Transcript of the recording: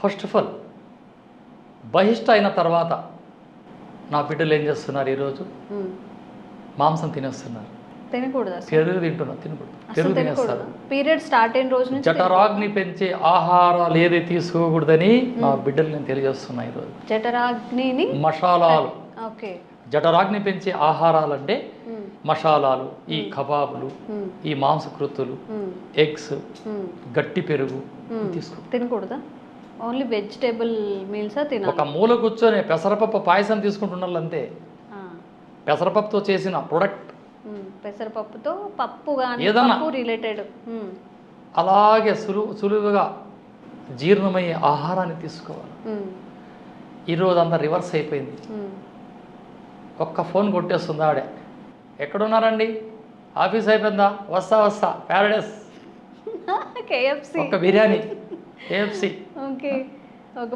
First of all బహిష్ట అయిన తర్వాత నా బిడ్డలు ఏం చేస్తున్నారు ఈరోజు? మాంసం తినేస్తున్నారు. తినకూడదు, పెరుగు తింటున్నారు, తినకూడదు, పెరుగు తినేస్తారు. పీరియడ్ స్టార్ట్ అయిన రోజు నుంచి జఠరాగ్ని పెంచే ఆహారాలు ఏది తీసుకోకూడదని నా బిడ్డలు నేను తెలియజేస్తున్నా ఈరోజు. జఠరాగ్నిని మసాలాలు, ఓకే, జఠరాగ్ని పెంచే ఆహారాలు అంటే మసాలాలు, ఈ కబాబులు, ఈ మాంసకృత్తులు, ఎగ్స్, గట్టి పెరుగు తీసుకో, తినకూడదా? ఓన్లీ వెజిటేబుల్ మీల్సా తినాలి? ఒక మూల కూర్చొని పెసరపప్పు పాయసం తీసుకుంటున్నారు అంతే. పెసరపప్పుతో చేసిన ప్రొడక్ట్, పెసరపప్పుతో పప్పు కానీ ఏదన్నా పప్పు రిలేటెడ్ అలాగే సులువుగా జీర్ణమయ్యే ఆహారాన్ని తీసుకోవాలి. ఈరోజు అంతా రివర్స్ అయిపోయింది. ఒక్క ఫోన్ కొట్టేస్తుంది ఆడే, ఎక్కడున్నారండి, ఆఫీస్ అయిపోయిందా, వస్తా ప్యారడైస్, కేఎఫ్సి, ఒక్క బిర్యానీ, కేఎఫ్సి. ఓకే,